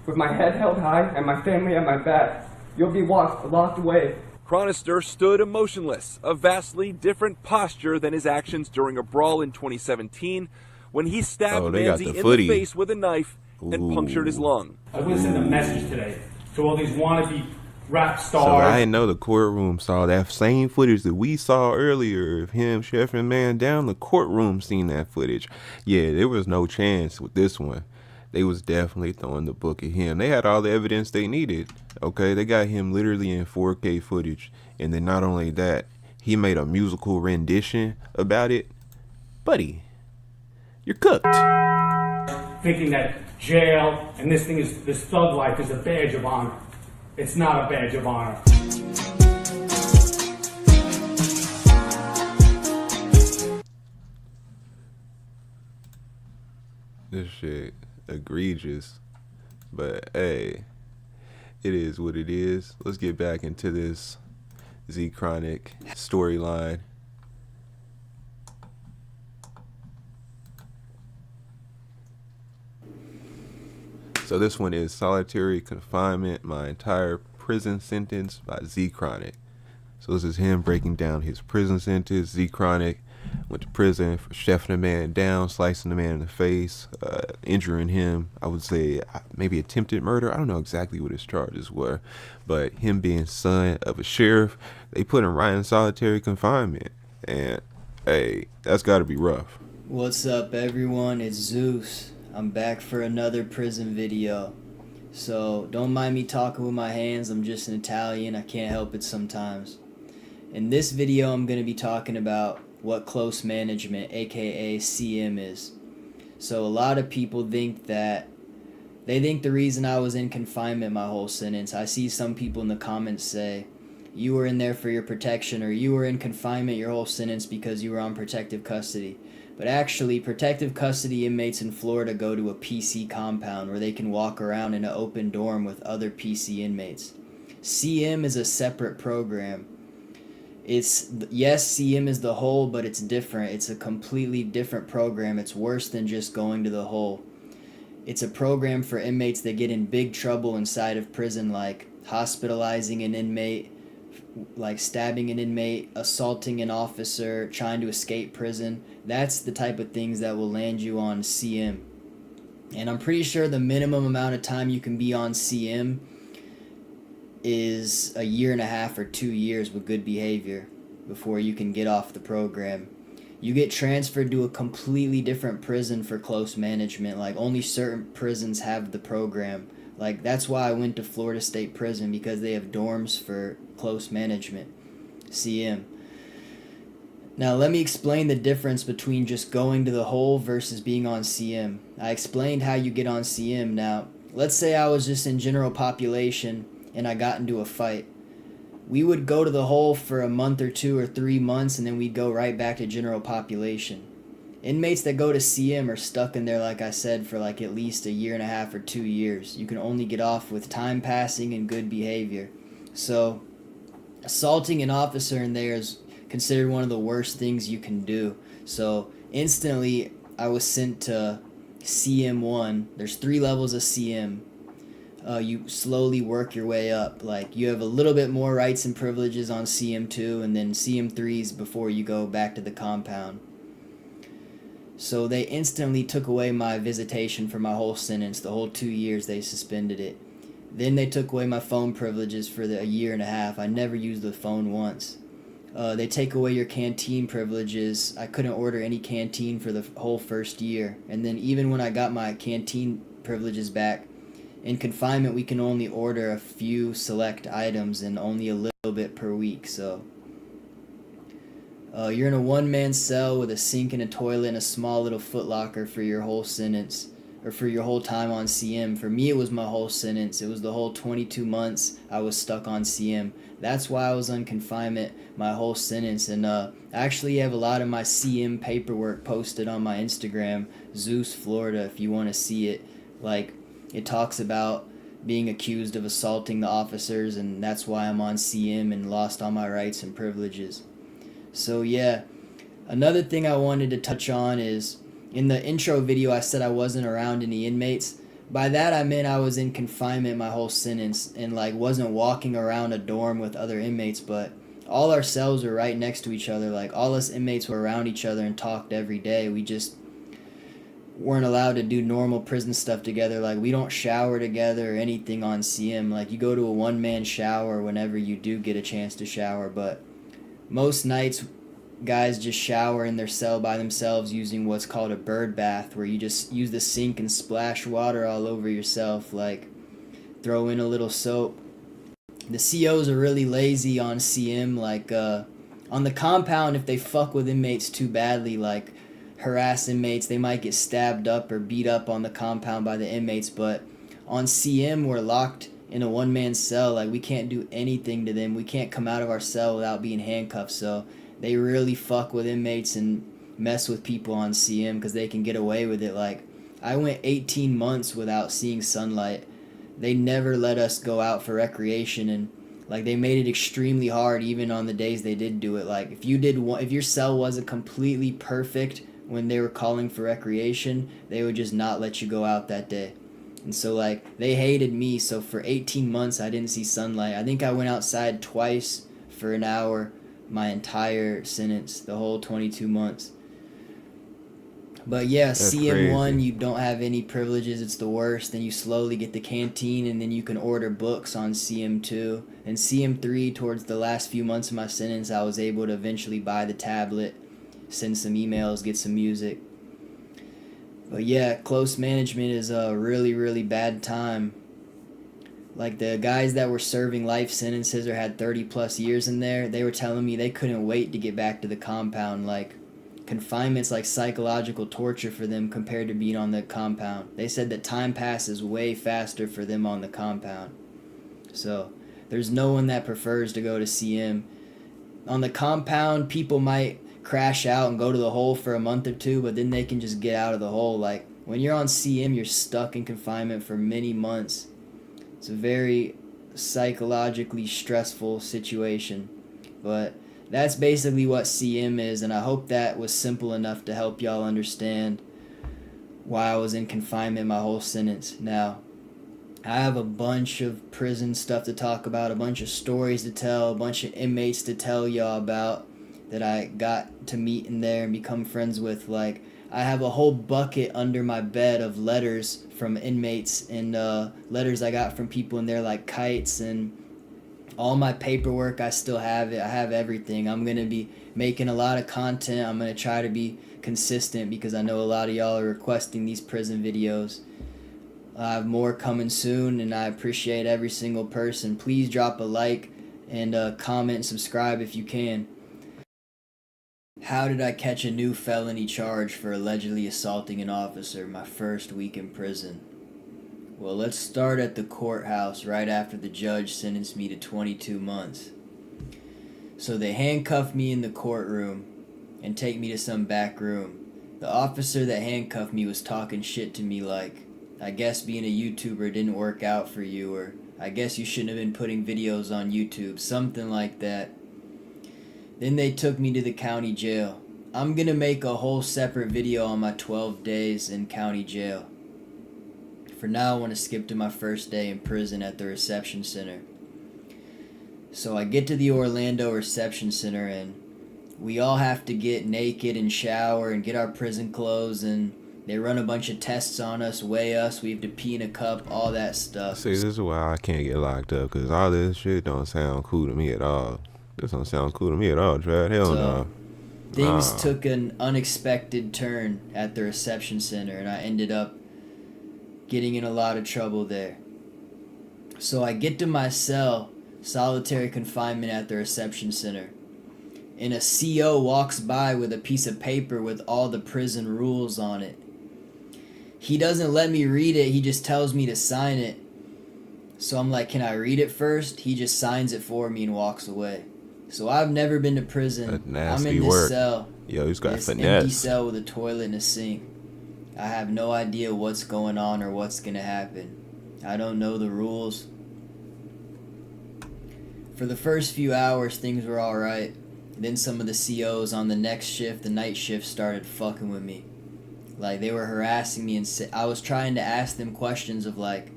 With my head held high and my family at my back, you'll be locked away. Chronister stood emotionless, a vastly different posture than his actions during a brawl in 2017 when he stabbed Manzi in the face with a knife and punctured his lung. I want to send a message today to all these wannabe rap stars. So I know the courtroom saw that same footage that we saw earlier of him chefing man down. The courtroom seen that footage. Yeah, there was no chance with this one. They was definitely throwing the book at him. They had all the evidence they needed. Okay, they got him literally in 4K footage. And then not only that, he made a musical rendition about it. Buddy, you're cooked. Thinking that jail and this thug life is a badge of honor. It's not a badge of honor. This shit egregious. But hey, it is what it is. Let's get back into this Zchronik storyline. So this one is solitary confinement, my entire prison sentence by Zchronik. So this is him breaking down his prison sentence. Zchronik went to prison for chefing a man down, slicing the man in the face, injuring him. I would say maybe attempted murder. I don't know exactly what his charges were, but him being son of a sheriff, they put him right in solitary confinement. And hey, that's got to be rough. What's up, everyone? It's Zeus. I'm back for another prison video. So don't mind me talking with my hands. I'm just an Italian. I can't help it sometimes. In this video, I'm going to be talking about what close management, aka CM, is. So a lot of people think that the reason I was in confinement my whole sentence, I see some people in the comments say, you were in there for your protection, or you were in confinement your whole sentence because you were on protective custody. But actually, protective custody inmates in Florida go to a PC compound where they can walk around in an open dorm with other PC inmates. CM is a separate program. Yes, CM is the hole, but it's different. It's a completely different program. It's worse than just going to the hole. It's a program for inmates that get in big trouble inside of prison, like hospitalizing an inmate, like stabbing an inmate, assaulting an officer, trying to escape prison. That's the type of things that will land you on CM. And I'm pretty sure the minimum amount of time you can be on CM is 1.5 years or 2 years with good behavior before you can get off the program. You get transferred to a completely different prison for close management. Like, only certain prisons have the program. Like, that's why I went to Florida State Prison, because they have dorms for close management, CM. Now, let me explain the difference between just going to the hole versus being on CM. I explained how you get on CM. Now, let's say I was just in general population and I got into a fight. We would go to the hole for a month or 2 or 3 months, and then we'd go right back to general population. Inmates that go to CM are stuck in there, like I said, for like at least 1.5 years or 2 years. You can only get off with time passing and good behavior. So, assaulting an officer in there is considered one of the worst things you can do. So, instantly, I was sent to CM1. There's 3 levels of CM. You slowly work your way up. Like, you have a little bit more rights and privileges on CM2, and then CM3s before you go back to the compound. So they instantly took away my visitation for my whole sentence. The whole 2 years they suspended it. Then they took away my phone privileges for the 1.5 years. I never used the phone once. They take away your canteen privileges. I couldn't order any canteen for the whole first year. And then even when I got my canteen privileges back, in confinement we can only order a few select items and only a little bit per week. So you're in a one-man cell with a sink and a toilet and a small little footlocker for your whole sentence, or for your whole time on CM. For me, it was my whole sentence. It was the whole 22 months I was stuck on CM. That's why I was on confinement my whole sentence. And I actually have a lot of my CM paperwork posted on my Instagram, Zeus Florida, if you want to see it. Like, it talks about being accused of assaulting the officers, and that's why I'm on CM and lost all my rights and privileges. So yeah, another thing I wanted to touch on is, in the intro video I said I wasn't around any inmates. By that I meant I was in confinement my whole sentence and like wasn't walking around a dorm with other inmates, but all our cells were right next to each other. Like, all us inmates were around each other and talked every day. We just weren't allowed to do normal prison stuff together. Like, we don't shower together or anything on CM. Like, you go to a one-man shower whenever you do get a chance to shower, but most nights guys just shower in their cell by themselves using what's called a bird bath, where you just use the sink and splash water all over yourself, like throw in a little soap. The COs are really lazy on CM. Like, on the compound, if they fuck with inmates too badly, like harass inmates, they might get stabbed up or beat up on the compound by the inmates. But on CM, we're locked in a one-man cell. Like, we can't do anything to them. We can't come out of our cell without being handcuffed. So they really fuck with inmates and mess with people on CM because they can get away with it. Like, I went 18 months without seeing sunlight. They never let us go out for recreation, and like, they made it extremely hard even on the days they did do it. Like, if your cell wasn't completely perfect when they were calling for recreation, they would just not let you go out that day. And so like, they hated me. So for 18 months I didn't see sunlight. I think I went outside twice for an hour my entire sentence, the whole 22 months. But yeah, That's CM1, crazy. you don't have any privileges. It's the worst. Then you slowly get the canteen, and then you can order books on CM2. And CM3, towards the last few months of my sentence, I was able to eventually buy the tablet, send some emails, get some music. But yeah, close management is a really, really bad time. Like, the guys that were serving life sentences or had 30 plus years in there, they were telling me they couldn't wait to get back to the compound. Like, confinement's like psychological torture for them compared to being on the compound. They said that time passes way faster for them on the compound. So there's no one that prefers to go to CM. On the compound, people might crash out and go to the hole for a month or two, but then they can just get out of the hole. Like, when you're on CM, you're stuck in confinement for many months. It's a very psychologically stressful situation. But that's basically what CM is, and I hope that was simple enough to help y'all understand why I was in confinement my whole sentence. Now, I have a bunch of prison stuff to talk about, a bunch of stories to tell, a bunch of inmates to tell y'all about that I got to meet in there and become friends with. Like, I have a whole bucket under my bed of letters from inmates and letters I got from people in there, like kites, and all my paperwork. I still have it. I have everything. I'm going to be making a lot of content. I'm going to try to be consistent because I know a lot of y'all are requesting these prison videos. I have more coming soon, and I appreciate every single person. Please drop a like and comment and subscribe if you can. How did I catch a new felony charge for allegedly assaulting an officer my first week in prison? Well, let's start at the courthouse right after the judge sentenced me to 22 months. So they handcuffed me in the courtroom and take me to some back room. The officer that handcuffed me was talking shit to me like, I guess being a YouTuber didn't work out for you, or I guess you shouldn't have been putting videos on YouTube, something like that. Then they took me to the county jail. I'm gonna make a whole separate video on my 12 days in county jail. For now, I want to skip to my first day in prison at the reception center. So I get to the Orlando reception center, and we all have to get naked and shower and get our prison clothes, and they run a bunch of tests on us, weigh us, we have to pee in a cup, all that stuff. See, this is why I can't get locked up, because all this shit don't sound cool to me at all. This don't sound cool to me at all, Trad. Hell no. Things took an unexpected turn at the reception center, and I ended up getting in a lot of trouble there. So I get to my cell, solitary confinement at the reception center, and a CO walks by with a piece of paper with all the prison rules on it. He doesn't let me read it, he just tells me to sign it. So I'm like, can I read it first? He just signs it for me and walks away. So I've never been to prison. That's nasty I'm in this work. cell. Yo, he's got this finesse. empty cell with a toilet and a sink. I have no idea what's going on or what's gonna happen. I don't know the rules. For the first few hours, things were alright. Then some of the COs on the next shift, the night shift, started fucking with me. Like, they were harassing me, and I was trying to ask them questions of, like,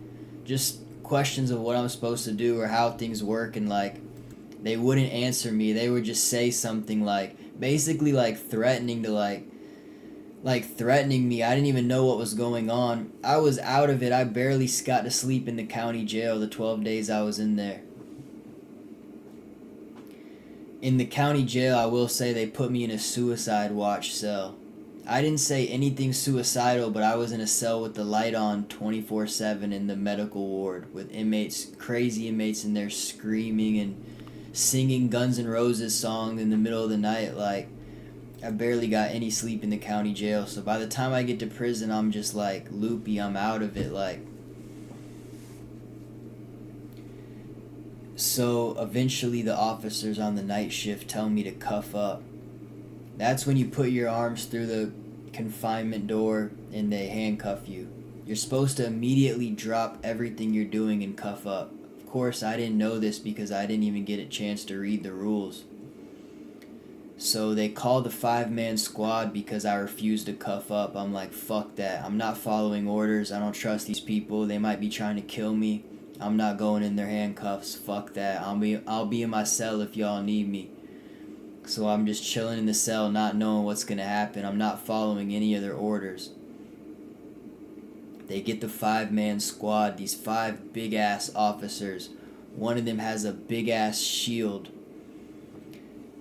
just questions of what I'm supposed to do or how things work, and, like, they wouldn't answer me. They would just say something, like, basically, like, threatening to, like, threatening me. I didn't even know what was going on. I was out of it. I barely got to sleep in the county jail the 12 days I was in there. In the county jail, I will say they put me in a suicide watch cell. I didn't say anything suicidal, but I was in a cell with the light on 24/7 in the medical ward with inmates, crazy inmates in there screaming and singing Guns N' Roses songs in the middle of the night. Like, I barely got any sleep in the county jail. So by the time I get to prison, I'm just like loopy. I'm out of it. Like, so eventually the officers on the night shift tell me to cuff up. That's when you put your arms through the confinement door and they handcuff you. You're supposed to immediately drop everything you're doing and cuff up. Of course, I didn't know this because I didn't even get a chance to read the rules. So they called the 5-man squad because I refused to cuff up. I'm like, fuck that. I'm not following orders. I don't trust these people. They might be trying to kill me. I'm not going in their handcuffs. Fuck that. I'll be in my cell if y'all need me. So I'm just chilling in the cell, not knowing what's going to happen. I'm not following any of their orders. They get the 5-man squad, these 5 big-ass officers. One of them has a big-ass shield.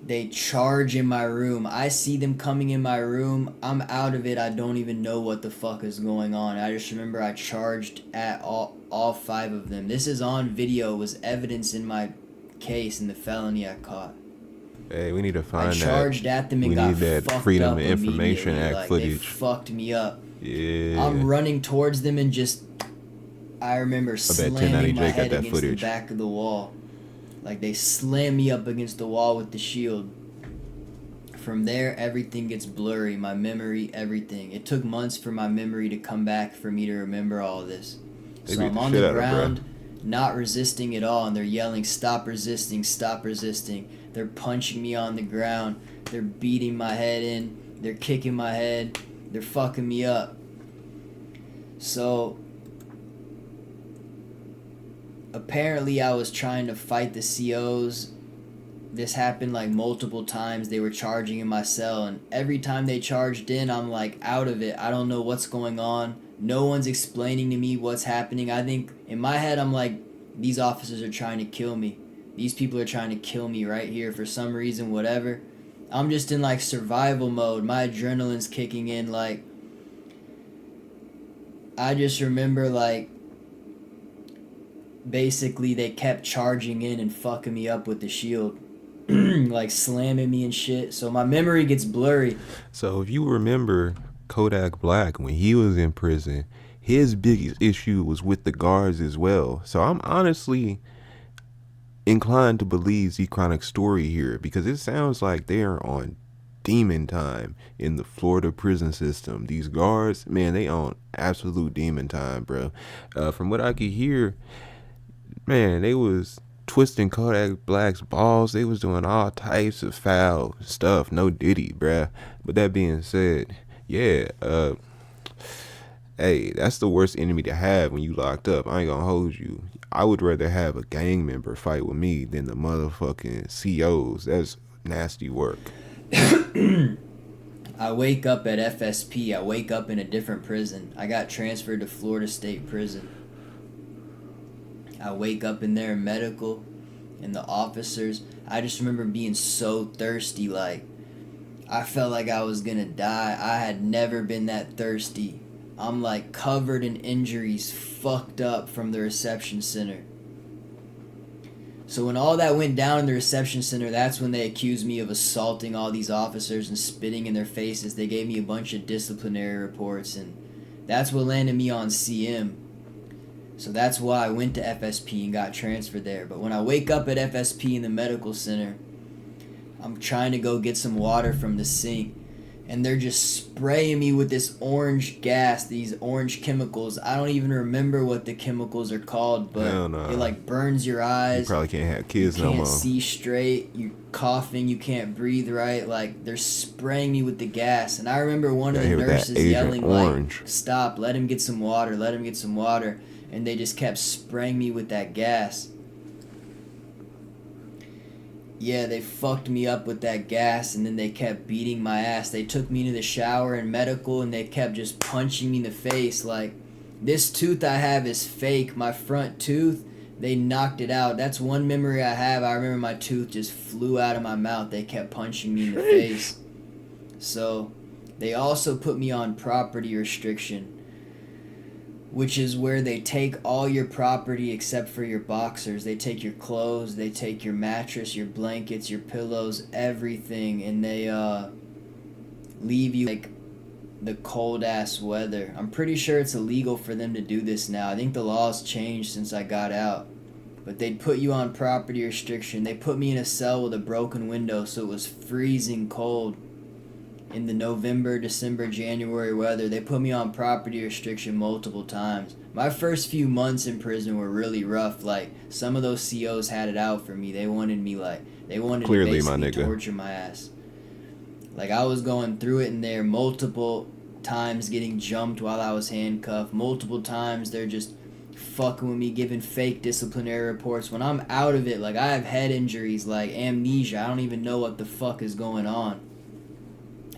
They charge in my room. I see them coming in my room. I'm out of it. I don't even know what the fuck is going on. I just remember I charged at all 5 of them. This is on video. It was evidence in my case in the felony I caught. Hey, we need to find that. I charged at them and got fucked up. We need that Freedom of Information Act footage. They fucked me up. Yeah. I'm running towards them and just, I remember slamming my head against the back of the wall. Like, they slam me up against the wall with the shield. From there, everything gets blurry. My memory, everything. It took months for my memory to come back for me to remember all of this. So I'm on the ground, not resisting at all, and they're yelling, stop resisting, stop resisting. They're punching me on the ground. They're beating my head in. They're kicking my head. They're fucking me up. So apparently I was trying to fight the COs. This happened like multiple times. They were charging in my cell, and every time they charged in, I'm like out of it. I don't know what's going on. No one's explaining to me what's happening. I think in my head I'm like, these officers are trying to kill me. These people are trying to kill me right here for some reason, whatever. I'm just in like survival mode. My adrenaline's kicking in. Like, I just remember like basically they kept charging in and fucking me up with the shield. Like slamming me and shit. So my memory gets blurry. So if you remember Kodak Black, when he was in prison, his biggest issue was with the guards as well. So I'm honestly inclined to believe Zchronik's story here, because it sounds like they're on demon time in the Florida prison system. These guards, man, they on absolute demon time, bro. From what I could hear, man, they was twisting Kodak Black's balls. They was doing all types of foul stuff. No Diddy, bruh. But that being said, yeah, hey, that's the worst enemy to have when you locked up. I ain't gonna hold you. I would rather have a gang member fight with me than the motherfucking COs. That's nasty work. I wake up at FSP. I wake up in a different prison. I got transferred to Florida State Prison. I wake up in there in medical, and the officers, I just remember being so thirsty. Like, I felt like I was gonna die. I had never been that thirsty. I'm like covered in injuries, fucked up from the reception center. So when all that went down in the reception center, that's when they accused me of assaulting all these officers and spitting in their faces. They gave me a bunch of disciplinary reports, and that's what landed me on CM. So that's why I went to FSP and got transferred there. But when I wake up at FSP in the medical center, I'm trying to go get some water from the sink. and they're just spraying me with this orange gas, these orange chemicals. I don't even remember what the chemicals are called, but it like burns your eyes. You probably can't have kids no more. You can't see straight. You're coughing. You can't breathe right. Like, they're spraying me with the gas. And I remember one of the nurses yelling, like, stop, let him get some water, let him get some water. And they just kept spraying me with that gas. Yeah, they fucked me up with that gas, and then they kept beating my ass. They took me to the shower and medical, and they kept just punching me in the face. Like, this tooth I have is fake. My front tooth, they knocked it out. That's one memory I have. I remember my tooth just flew out of my mouth. They kept punching me in the face. So, they also put me on property restriction, which is where they take all your property except for your boxers. They take your clothes, they take your mattress, your blankets, your pillows, everything, and they leave you like the cold ass weather. I'm pretty sure it's illegal for them to do this now. I think the law's changed since I got out. But they'd put you on property restriction. They put me in a cell with a broken window, so it was freezing cold. In the November, December, January weather, they put me on property restriction multiple times. My first few months in prison were really rough. Like, some of those COs had it out for me. They wanted me, like, they wanted to basically torture my ass. Like, I was going through it in there multiple times, getting jumped while I was handcuffed. Multiple times they're just fucking with me, giving fake disciplinary reports. When I'm out of it, like, I have head injuries, like amnesia. I don't even know what the fuck is going on.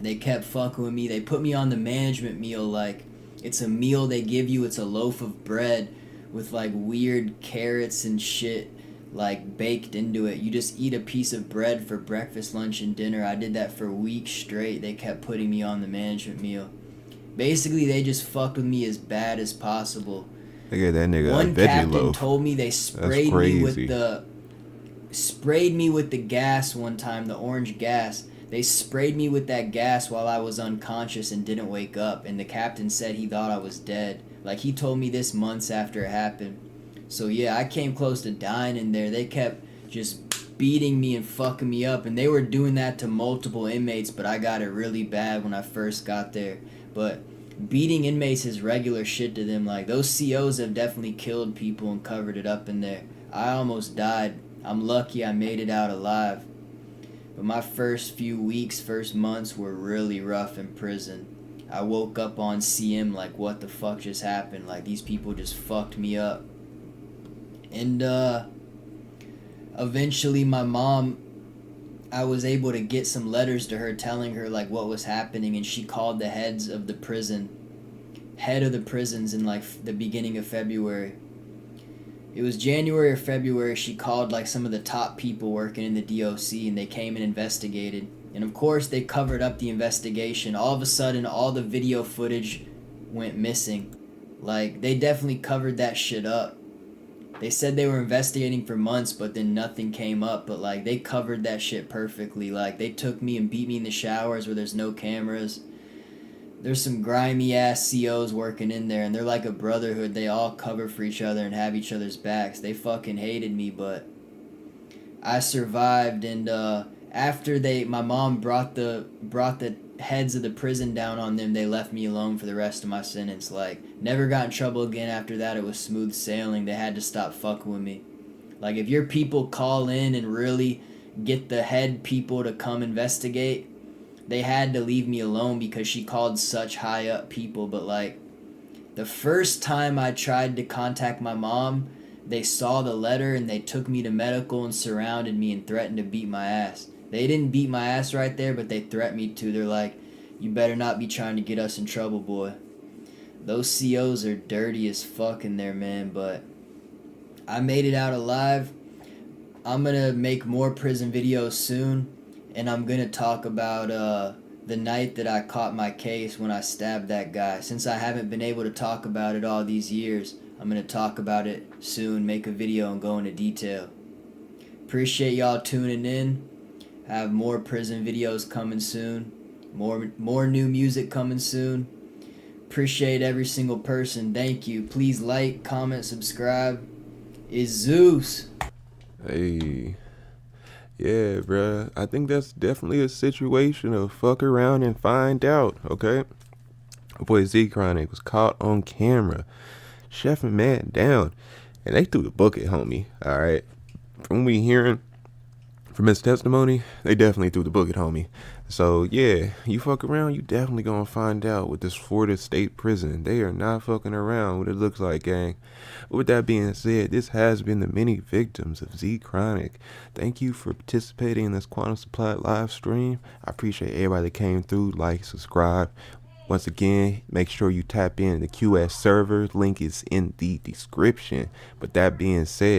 They kept fucking with me. They put me on the management meal. Like, it's a meal they give you. It's a loaf of bread with like weird carrots and shit like baked into it. You just eat a piece of bread for breakfast, lunch, and dinner. I did that for weeks straight. They kept putting me on the management meal. Basically, they just fucked with me as bad as possible. They gave that nigga one a veggie captain loaf. told me they sprayed me with the gas one time, the orange gas. They sprayed me with that gas while I was unconscious and didn't wake up, and the captain said he thought I was dead. Like, he told me this months after it happened. So yeah, I came close to dying in there. They kept just beating me and fucking me up, and they were doing that to multiple inmates, but I got it really bad when I first got there. But beating inmates is regular shit to them. Like, those COs have definitely killed people and covered it up in there. I almost died. I'm lucky I made it out alive. But my first few weeks, first months were really rough in prison. I woke up on CM like, what the fuck just happened? Like, these people just fucked me up. And eventually my mom, I was able to get some letters to her telling her like what was happening, and she called the head of the prisons in like the beginning of February. It was January or February. She called like some of the top people working in the DOC, and they came and investigated. And of course they covered up the investigation. All of a sudden all the video footage went missing. Like, they definitely covered that shit up. They said they were investigating for months, but then nothing came up. But like, they covered that shit perfectly. Like, they took me and beat me in the showers where there's no cameras. There's some grimy ass COs working in there, and they're like a brotherhood. They all cover for each other and have each other's backs. They fucking hated me, but I survived. And after my mom brought the heads of the prison down on them, they left me alone for the rest of my sentence. Like, never got in trouble again after that. It was smooth sailing. They had to stop fucking with me. Like, if your people call in and really get the head people to come investigate, they had to leave me alone because she called such high up people. But like, the first time I tried to contact my mom, they saw the letter and they took me to medical and surrounded me and threatened to beat my ass. They didn't beat my ass right there, but they threatened me to. They're like, you better not be trying to get us in trouble, boy. Those COs are dirty as fuck in there, man. But I made it out alive. I'm gonna make more prison videos soon. And I'm going to talk about the night that I caught my case when I stabbed that guy. Since I haven't been able to talk about it all these years, I'm going to talk about it soon, make a video and go into detail. Appreciate y'all tuning in. I have more prison videos coming soon. More new music coming soon. Appreciate every single person. Thank you. Please like, comment, subscribe. It's Zeus. Hey. Yeah, bruh. I think that's definitely a situation of fuck around and find out, okay? My boy Zchronik was caught on camera, chefing man down, and they threw the book at homie, alright? From we hearing from his testimony, they definitely threw the book at homie. So, yeah, you fuck around, you definitely gonna find out with this Florida State Prison. They are not fucking around what it looks like, gang. But with that being said, this has been the many victims of Zchronik. Thank you for participating in this Quantum Supply live stream. I appreciate everybody that came through, like, subscribe. Once again, make sure you tap in the QS server. Link is in the description. But that being said,